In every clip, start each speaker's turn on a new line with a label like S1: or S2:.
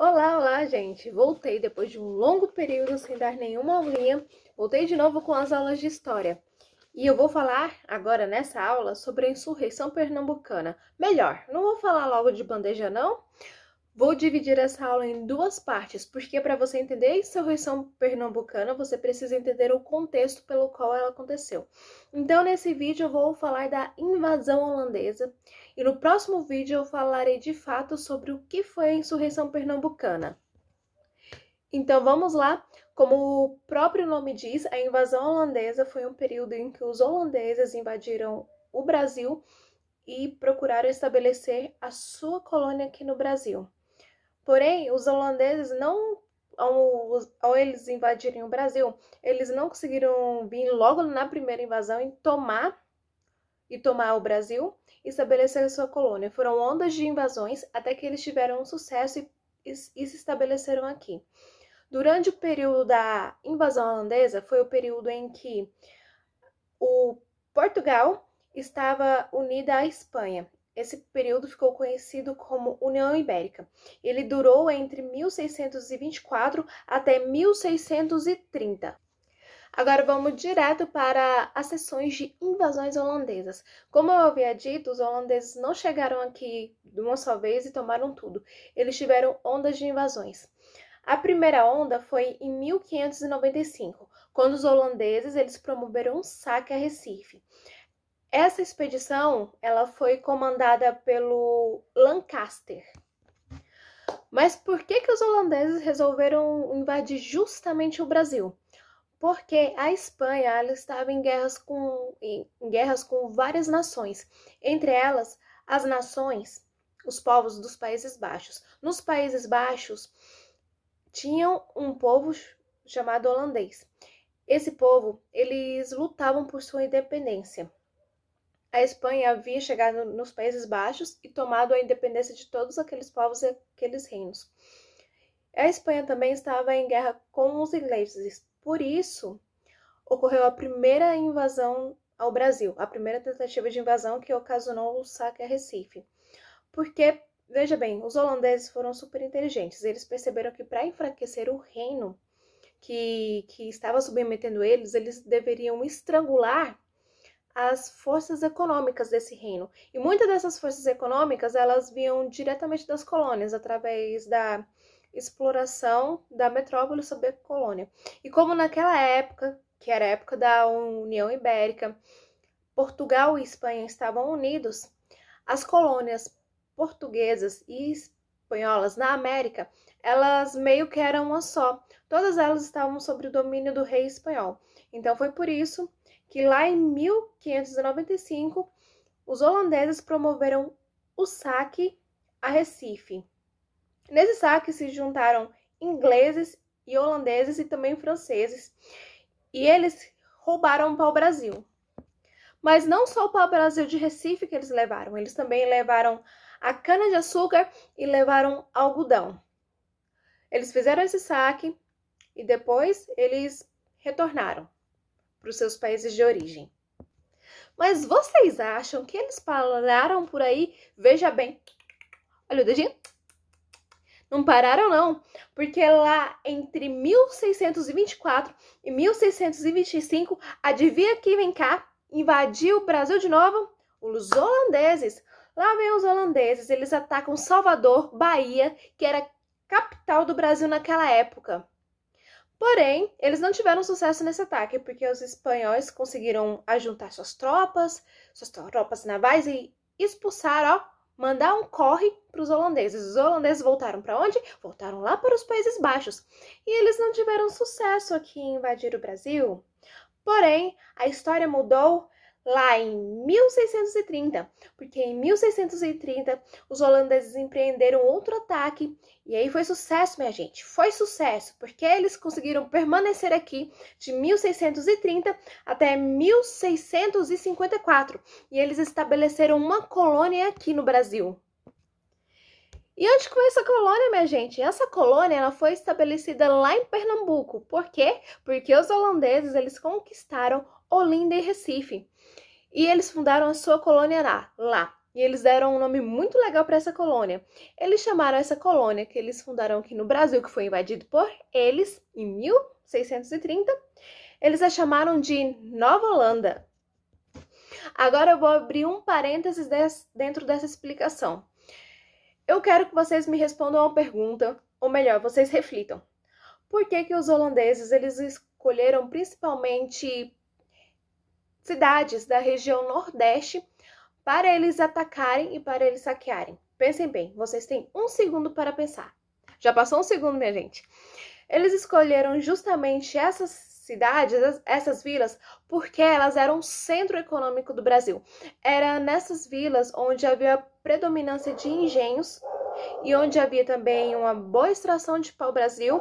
S1: Olá, gente! Voltei depois de um longo período sem dar nenhuma aulinha. Voltei de novo com as aulas de história. E eu vou falar agora nessa aula sobre a insurreição pernambucana. Melhor, não vou falar logo de bandeja, não. Vou dividir essa aula em duas partes, porque para você entender a insurreição pernambucana, você precisa entender o contexto pelo qual ela aconteceu. Então, nesse vídeo eu vou falar da invasão holandesa e no próximo vídeo eu falarei de fato sobre o que foi a insurreição pernambucana. Então, vamos lá. Como o próprio nome diz, a invasão holandesa foi um período em que os holandeses invadiram o Brasil e procuraram estabelecer a sua colônia aqui no Brasil. Porém, os holandeses ao eles invadirem o Brasil, eles não conseguiram vir logo na primeira invasão e tomar o Brasil e estabelecer a sua colônia. Foram ondas de invasões até que eles tiveram um sucesso e se estabeleceram aqui. Durante o período da invasão holandesa, foi o período em que o Portugal estava unida à Espanha. Esse período ficou conhecido como União Ibérica. Ele durou entre 1624 até 1630. Agora vamos direto para as sessões de invasões holandesas. Como eu havia dito, os holandeses não chegaram aqui de uma só vez e tomaram tudo. Eles tiveram ondas de invasões. A primeira onda foi em 1595, quando os holandeses eles promoveram um saque a Recife. Essa expedição ela foi comandada pelo Lancaster. Mas por que os holandeses resolveram invadir justamente o Brasil? Porque a Espanha ela estava em guerras com várias nações, entre elas as nações, os povos dos Países Baixos. Nos Países Baixos tinham um povo chamado holandês. Esse povo, eles lutavam por sua independência. A Espanha havia chegado nos Países Baixos e tomado a independência de todos aqueles povos e aqueles reinos. A Espanha também estava em guerra com os ingleses, por isso ocorreu a primeira invasão ao Brasil, a primeira tentativa de invasão que ocasionou o saque a Recife. Porque, veja bem, os holandeses foram super inteligentes, eles perceberam que para enfraquecer o reino que estava submetendo eles deveriam estrangular as forças econômicas desse reino. E muitas dessas forças econômicas, elas vinham diretamente das colônias, através da exploração da metrópole sobre a colônia. E como naquela época, que era a época da União Ibérica, Portugal e Espanha estavam unidos, as colônias portuguesas e espanholas na América, elas meio que eram uma só. Todas elas estavam sob o domínio do rei espanhol. Então foi por isso que lá em 1595, os holandeses promoveram o saque a Recife. Nesse saque se juntaram ingleses e holandeses e também franceses, e eles roubaram o pau-brasil. Mas não só o pau-brasil de Recife que eles levaram, eles também levaram a cana-de-açúcar e levaram algodão. Eles fizeram esse saque e depois eles retornaram para os seus países de origem. Mas vocês acham que eles pararam por aí? Veja bem. Olha o dedinho. Não pararam, não. Porque lá entre 1624 e 1625, adivinha quem vem cá? Invadiu o Brasil de novo? Os holandeses. Lá vem os holandeses. Eles atacam Salvador, Bahia, que era a capital do Brasil naquela época. Porém, eles não tiveram sucesso nesse ataque, porque os espanhóis conseguiram ajuntar suas tropas navais e expulsar, mandar um corre para os holandeses. Os holandeses voltaram para onde? Voltaram lá para os Países Baixos. E eles não tiveram sucesso aqui em invadir o Brasil. Porém, a história mudou lá em 1630, porque em 1630 os holandeses empreenderam outro ataque e aí foi sucesso, minha gente, foi sucesso, porque eles conseguiram permanecer aqui de 1630 até 1654 e eles estabeleceram uma colônia aqui no Brasil. E onde foi essa colônia, minha gente? Essa colônia ela foi estabelecida lá em Pernambuco. Por quê? Porque os holandeses eles conquistaram Olinda e Recife. E eles fundaram a sua colônia lá. e eles deram um nome muito legal para essa colônia. Eles chamaram essa colônia que eles fundaram aqui no Brasil, que foi invadido por eles em 1630, eles a chamaram de Nova Holanda. Agora eu vou abrir um parênteses dentro dessa explicação. Eu quero que vocês me respondam uma pergunta, ou melhor, vocês reflitam. Por que os holandeses eles escolheram principalmente cidades da região Nordeste para eles atacarem e para eles saquearem? Pensem bem, vocês têm 1 segundo para pensar. Já passou 1 segundo, minha gente. Eles escolheram justamente essas cidades, essas vilas, porque elas eram o centro econômico do Brasil. Era nessas vilas onde havia predominância de engenhos e onde havia também uma boa extração de pau-brasil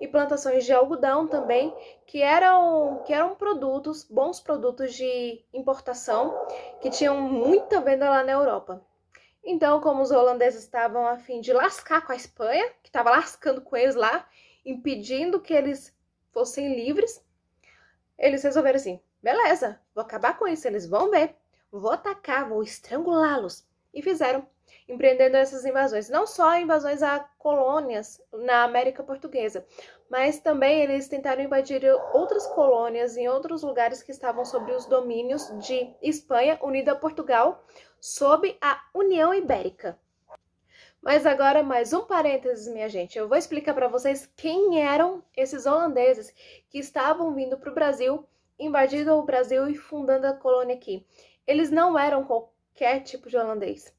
S1: e plantações de algodão também, que eram produtos, bons produtos de importação, que tinham muita venda lá na Europa. Então, como os holandeses estavam a fim de lascar com a Espanha, que estava lascando com eles lá, impedindo que eles fossem livres, eles resolveram assim, beleza, vou acabar com isso, eles vão ver, vou atacar, vou estrangulá-los. E fizeram, empreendendo essas invasões. Não só invasões a colônias na América Portuguesa, mas também eles tentaram invadir outras colônias em outros lugares que estavam sob os domínios de Espanha, unida a Portugal, sob a União Ibérica. Mas agora mais um parênteses, minha gente. Eu vou explicar para vocês quem eram esses holandeses que estavam vindo para o Brasil, invadindo o Brasil e fundando a colônia aqui. Eles não eram qualquer tipo de holandês.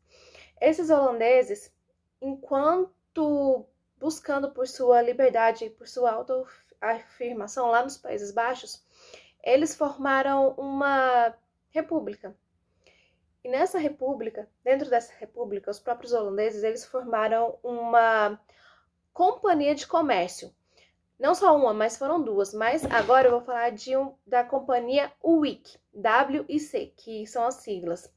S1: Esses holandeses, enquanto buscando por sua liberdade, por sua autoafirmação lá nos Países Baixos, eles formaram uma república. E nessa república, dentro dessa república, os próprios holandeses, eles formaram uma companhia de comércio. Não só uma, mas foram 2. Mas agora eu vou falar da companhia WIC, WIC, que são as siglas.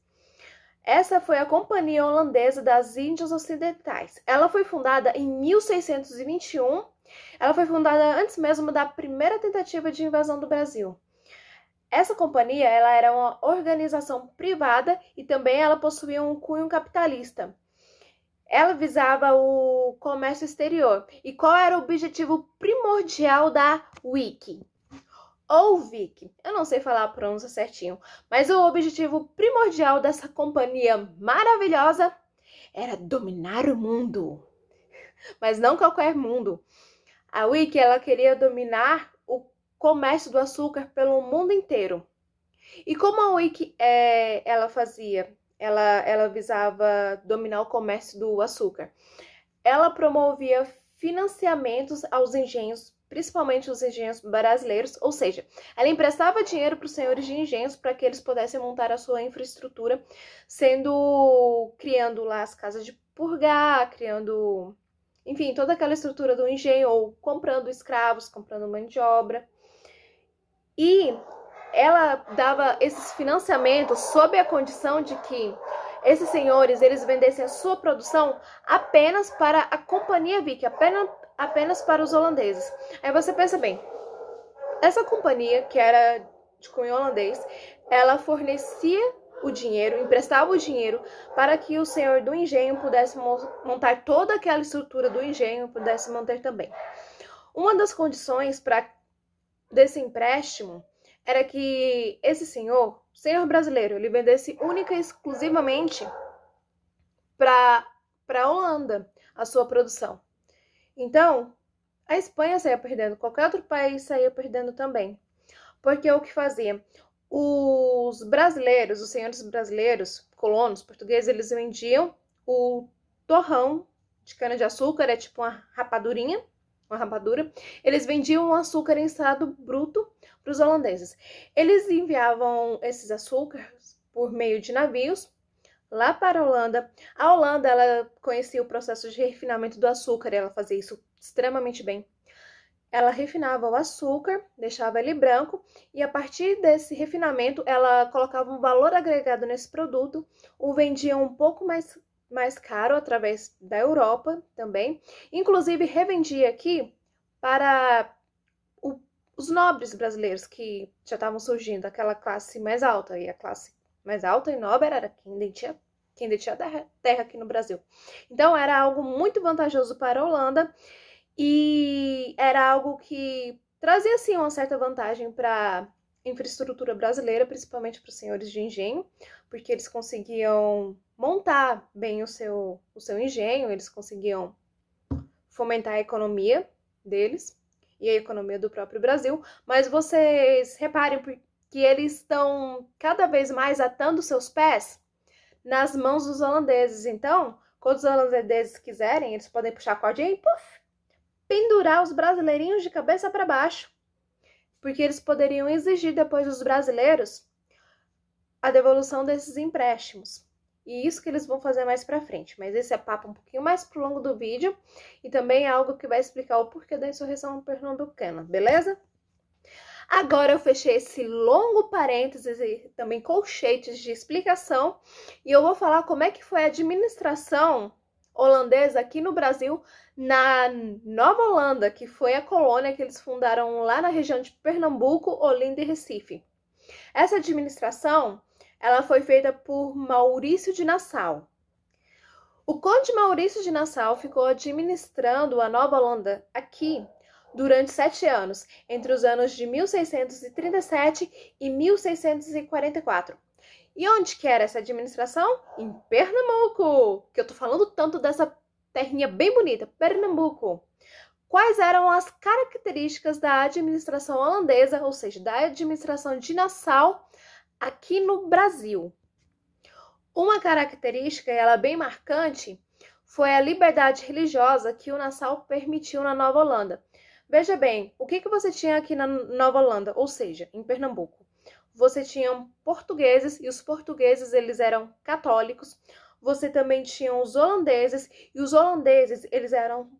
S1: Essa foi a Companhia Holandesa das Índias Ocidentais. Ela foi fundada em 1621. Ela foi fundada antes mesmo da primeira tentativa de invasão do Brasil. Essa companhia ela era uma organização privada e também ela possuía um cunho capitalista. Ela visava o comércio exterior. E qual era o objetivo primordial da WIC? Ou WIC, eu não sei falar a pronúncia certinho, mas o objetivo primordial dessa companhia maravilhosa era dominar o mundo. Mas não qualquer mundo. A WIC ela queria dominar o comércio do açúcar pelo mundo inteiro. E como a WIC ela fazia? Ela visava dominar o comércio do açúcar. Ela promovia financiamentos aos engenhos, principalmente os engenhos brasileiros, ou seja, ela emprestava dinheiro para os senhores de engenhos para que eles pudessem montar a sua infraestrutura, criando lá as casas de purgar, criando, enfim, toda aquela estrutura do engenho, ou comprando escravos, comprando mão de obra. E ela dava esses financiamentos sob a condição de que esses senhores eles vendessem a sua produção apenas para a companhia WIC, apenas para os holandeses. Aí você pensa bem, essa companhia, que era de cunho holandês, ela fornecia o dinheiro, emprestava o dinheiro para que o senhor do engenho pudesse montar toda aquela estrutura do engenho, pudesse manter também. Uma das condições desse empréstimo era que esse senhor brasileiro, ele vendesse única e exclusivamente para a Holanda a sua produção. Então, a Espanha saía perdendo, qualquer outro país saía perdendo também. Porque o que fazia? Os brasileiros, os senhores brasileiros, colonos portugueses, eles vendiam o torrão de cana-de-açúcar, é tipo uma rapadura. Eles vendiam o açúcar em estado bruto para os holandeses. Eles enviavam esses açúcares por meio de navios lá para a Holanda. A Holanda, ela conhecia o processo de refinamento do açúcar, ela fazia isso extremamente bem. Ela refinava o açúcar, deixava ele branco, e a partir desse refinamento, ela colocava um valor agregado nesse produto, o vendia um pouco mais caro através da Europa também, inclusive revendia aqui para os nobres brasileiros que já estavam surgindo, aquela classe mais alta, e a classe mais alta e nobre era quem tinha quem detinha terra aqui no Brasil. Então, era algo muito vantajoso para a Holanda e era algo que trazia, sim, uma certa vantagem para a infraestrutura brasileira, principalmente para os senhores de engenho, porque eles conseguiam montar bem o seu engenho, eles conseguiam fomentar a economia deles e a economia do próprio Brasil, mas vocês reparem que eles estão cada vez mais atando seus pés nas mãos dos holandeses. Então, quando os holandeses quiserem, eles podem puxar a cordinha e puff, pendurar os brasileirinhos de cabeça para baixo, porque eles poderiam exigir depois dos brasileiros a devolução desses empréstimos. E isso que eles vão fazer mais pra frente. Mas esse é papo um pouquinho mais pro longo do vídeo. E também é algo que vai explicar o porquê da insurreição pernambucana, beleza? Agora eu fechei esse longo parênteses e também colchetes de explicação. E eu vou falar como é que foi a administração holandesa aqui no Brasil, na Nova Holanda, que foi a colônia que eles fundaram lá na região de Pernambuco, Olinda e Recife. Essa administração ela foi feita por Maurício de Nassau. O conde Maurício de Nassau ficou administrando a Nova Holanda aqui durante 7 anos, entre os anos de 1637 e 1644. E onde que era essa administração? Em Pernambuco, que eu tô falando tanto dessa terrinha bem bonita, Pernambuco. Quais eram as características da administração holandesa, ou seja, da administração de Nassau, aqui no Brasil? Uma característica, ela bem marcante, foi a liberdade religiosa que o Nassau permitiu na Nova Holanda. Veja bem, o que você tinha aqui na Nova Holanda, ou seja, em Pernambuco? Você tinha portugueses, e os portugueses eles eram católicos. Você também tinha os holandeses, e os holandeses eles eram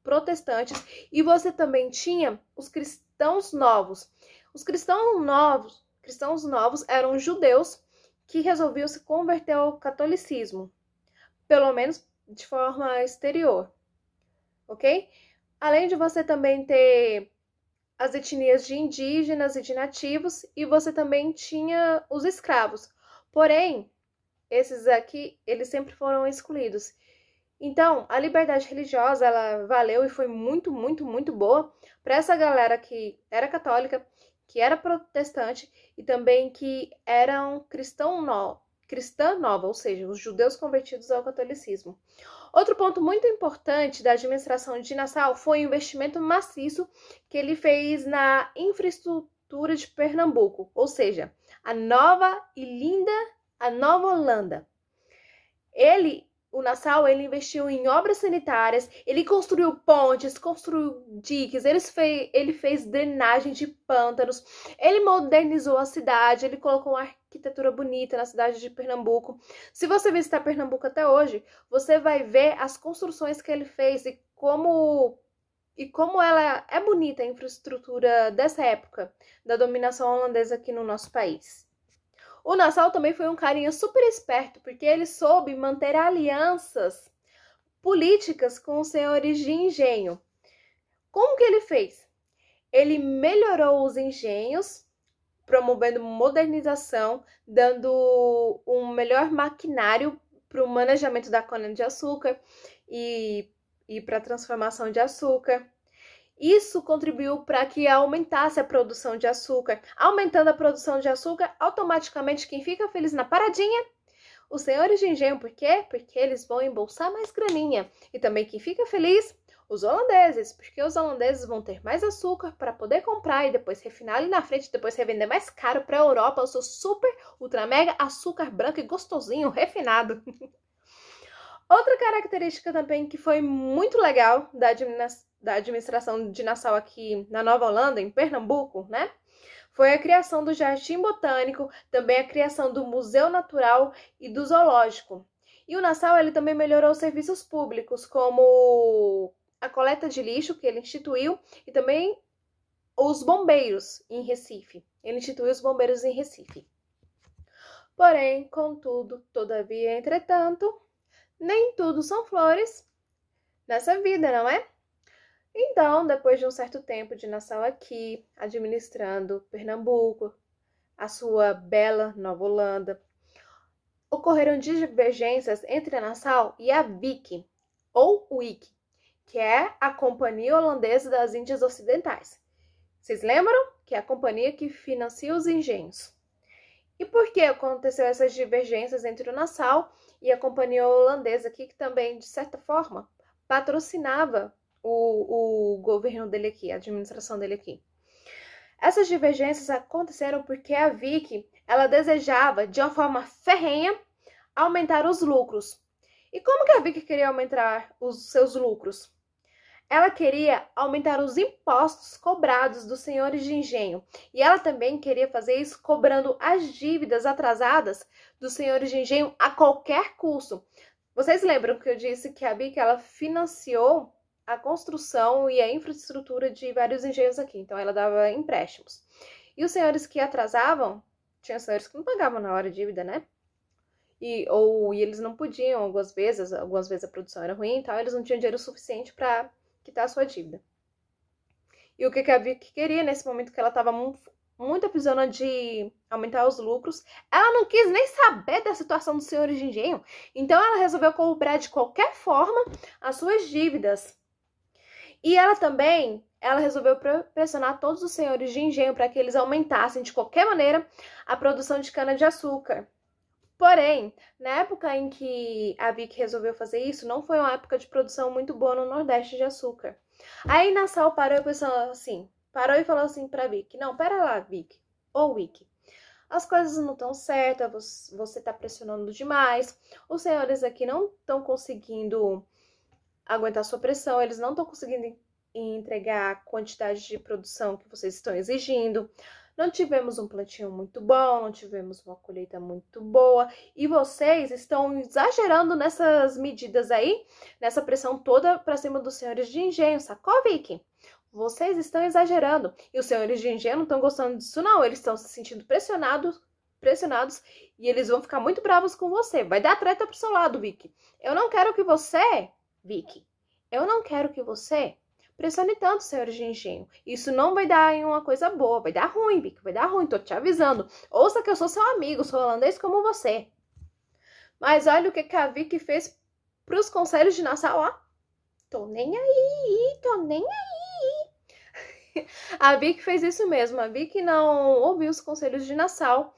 S1: protestantes. E você também tinha os cristãos novos. Os cristãos novos eram judeus que resolviam se converter ao catolicismo, pelo menos de forma exterior, ok? Além de você também ter as etnias de indígenas e de nativos, e você também tinha os escravos. Porém, esses aqui, eles sempre foram excluídos. Então, a liberdade religiosa, ela valeu e foi muito, muito, muito boa para essa galera que era católica, que era protestante e também que eram cristã nova, ou seja, os judeus convertidos ao catolicismo. Outro ponto muito importante da administração de Nassau foi o investimento maciço que ele fez na infraestrutura de Pernambuco, ou seja, a nova e linda, a Nova Holanda. O Nassau, ele investiu em obras sanitárias, ele construiu pontes, construiu diques, ele fez drenagem de pântanos, ele modernizou a cidade, ele colocou uma arquitetura bonita na cidade de Pernambuco. Se você visitar Pernambuco até hoje, você vai ver as construções que ele fez e como ela é bonita a infraestrutura dessa época da dominação holandesa aqui no nosso país. O Nassau também foi um carinha super esperto, porque ele soube manter alianças políticas com os senhores de engenho. Como que ele fez? Ele melhorou os engenhos, promovendo modernização, dando um melhor maquinário para o manejamento da cana-de-açúcar e para a transformação de açúcar. Isso contribuiu para que aumentasse a produção de açúcar. Aumentando a produção de açúcar, automaticamente quem fica feliz na paradinha? Os senhores de engenho. Por quê? Porque eles vão embolsar mais graninha. E também quem fica feliz? Os holandeses. Porque os holandeses vão ter mais açúcar para poder comprar e depois refinar ali na frente, depois revender mais caro para a Europa o seu super, ultra, mega açúcar branco e gostosinho, refinado. Outra característica também que foi muito legal da administração de Nassau aqui na Nova Holanda, em Pernambuco, né? Foi a criação do Jardim Botânico, também a criação do Museu Natural e do Zoológico. E o Nassau, ele também melhorou os serviços públicos, como a coleta de lixo, que ele instituiu, e também os bombeiros em Recife. Ele instituiu os bombeiros em Recife. Porém, contudo, todavia, entretanto, nem tudo são flores nessa vida, não é? Então, depois de um certo tempo de Nassau aqui, administrando Pernambuco, a sua bela Nova Holanda, ocorreram divergências entre a Nassau e a Viking, ou WIC, que é a Companhia Holandesa das Índias Ocidentais. Vocês lembram? Que é a companhia que financia os engenhos. E por que aconteceu essas divergências entre o Nassau e a Companhia Holandesa aqui, que também, de certa forma, patrocinava o governo dele aqui, a administração dele aqui? Essas divergências aconteceram porque a Vicky, ela desejava, de uma forma ferrenha, aumentar os lucros. E como que a Vicky queria aumentar os seus lucros? Ela queria aumentar os impostos cobrados dos senhores de engenho. E ela também queria fazer isso cobrando as dívidas atrasadas dos senhores de engenho a qualquer custo. Vocês lembram que eu disse que a Vicky, ela financiou a construção e a infraestrutura de vários engenhos aqui. Então, ela dava empréstimos. E os senhores que atrasavam, tinha senhores que não pagavam na hora a dívida, né? E eles não podiam, algumas vezes a produção era ruim e tal, eles não tinham dinheiro suficiente para quitar a sua dívida. E o que a Vicky queria nesse momento que ela estava muito aprisionada de aumentar os lucros, ela não quis nem saber da situação dos senhores de engenho. Então, ela resolveu cobrar de qualquer forma as suas dívidas. E ela resolveu pressionar todos os senhores de engenho para que eles aumentassem, de qualquer maneira, a produção de cana-de-açúcar. Porém, na época em que a Vicky resolveu fazer isso, não foi uma época de produção muito boa no Nordeste de açúcar. Aí Nassau parou e falou assim pra Vicky: não, pera lá, Vicky, Vicky, as coisas não estão certas, você tá pressionando demais, os senhores aqui não estão conseguindo aguentar sua pressão, eles não estão conseguindo entregar a quantidade de produção que vocês estão exigindo. Não tivemos um plantio muito bom, não tivemos uma colheita muito boa, e vocês estão exagerando nessas medidas aí, nessa pressão toda para cima dos senhores de engenho, sacou, Vicky? Vocês estão exagerando, e os senhores de engenho não estão gostando disso não, eles estão se sentindo pressionados, e eles vão ficar muito bravos com você. Vai dar treta pro seu lado, Vicky. Eu não quero que você pressione tanto, senhores de engenho. Isso não vai dar em uma coisa boa. Vai dar ruim, Vicky. Vai dar ruim, tô te avisando. Ouça que eu sou seu amigo, sou holandês como você. Mas olha o que a Vicky fez pros conselhos de Nassau, ó. Tô nem aí. A Vicky fez isso mesmo. A Vicky não ouviu os conselhos de Nassau.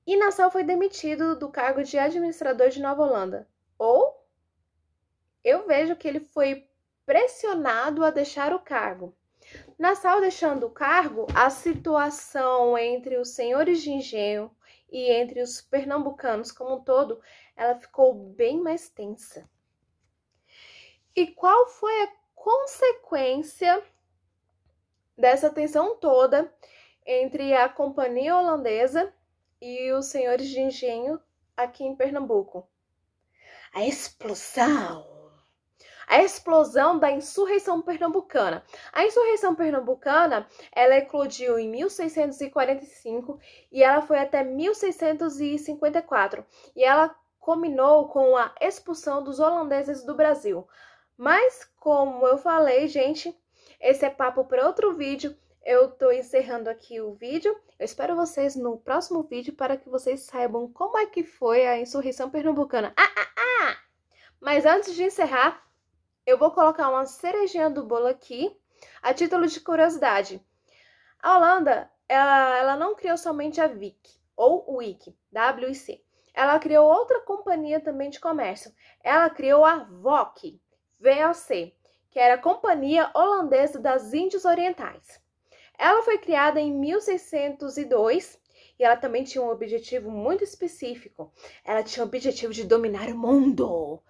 S1: E Nassau foi demitido do cargo de administrador de Nova Holanda. Ou eu vejo que ele foi pressionado a deixar o cargo. Nassau deixando o cargo, a situação entre os senhores de engenho e entre os pernambucanos como um todo, ela ficou bem mais tensa. E qual foi a consequência dessa tensão toda entre a companhia holandesa e os senhores de engenho aqui em Pernambuco? A explosão da insurreição pernambucana. A insurreição pernambucana, ela eclodiu em 1645 e ela foi até 1654. E ela culminou com a expulsão dos holandeses do Brasil. Mas, como eu falei, gente, esse é papo para outro vídeo. Eu tô encerrando aqui o vídeo. Eu espero vocês no próximo vídeo para que vocês saibam como é que foi a insurreição pernambucana. Mas antes de encerrar, eu vou colocar uma cerejinha do bolo aqui, a título de curiosidade. A Holanda, ela não criou somente a Vic, ou WIC, W-I-C. Ela criou outra companhia também de comércio. Ela criou a VOC, VOC, que era a Companhia Holandesa das Índias Orientais. Ela foi criada em 1602 e ela também tinha um objetivo muito específico. Ela tinha o objetivo de dominar o mundo.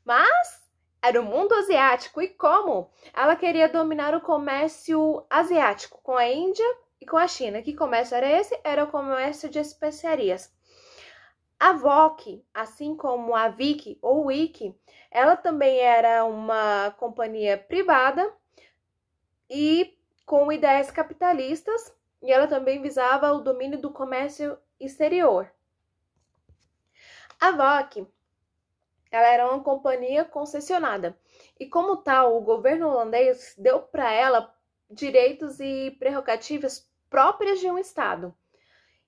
S1: Mas era o mundo asiático. E como? Ela queria dominar o comércio asiático com a Índia e com a China. Que comércio era esse? Era o comércio de especiarias. A VOC, assim como a Vic ou WIC, ela também era uma companhia privada e com ideias capitalistas, e ela também visava o domínio do comércio exterior. A VOC, ela era uma companhia concessionada, e como tal, o governo holandês deu para ela direitos e prerrogativas próprias de um Estado.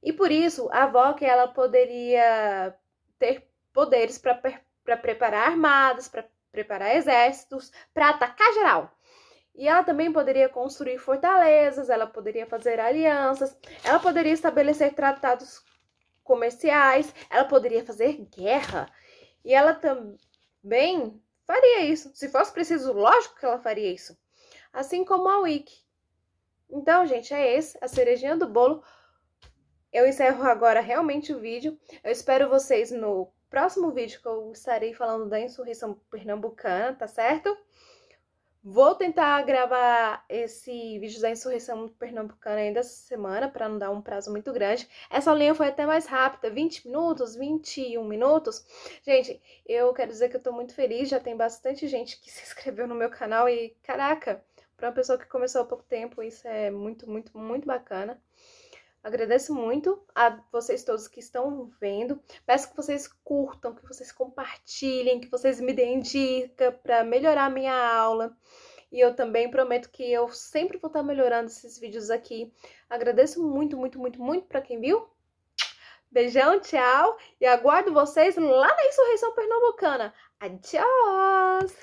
S1: E por isso, a Vogue, ela poderia ter poderes para preparar armadas, para preparar exércitos, para atacar geral. E ela também poderia construir fortalezas, ela poderia fazer alianças, ela poderia estabelecer tratados comerciais, ela poderia fazer guerra. E ela também faria isso. Se fosse preciso, lógico que ela faria isso. Assim como a Wicca. Então, gente, é esse, a cerejinha do bolo. Eu encerro agora realmente o vídeo. Eu espero vocês no próximo vídeo, que eu estarei falando da insurreição pernambucana, tá certo? Vou tentar gravar esse vídeo da insurreição pernambucana ainda essa semana, para não dar um prazo muito grande. Essa linha foi até mais rápida, 20 minutos, 21 minutos. Gente, eu quero dizer que eu tô muito feliz, já tem bastante gente que se inscreveu no meu canal e, caraca, para uma pessoa que começou há pouco tempo, isso é muito, muito, muito bacana. Agradeço muito a vocês todos que estão vendo. Peço que vocês curtam, que vocês compartilhem, que vocês me deem dica para melhorar a minha aula. E eu também prometo que eu sempre vou estar melhorando esses vídeos aqui. Agradeço muito, muito, muito, muito para quem viu. Beijão, tchau. E aguardo vocês lá na Insurreição Pernambucana. Adiós!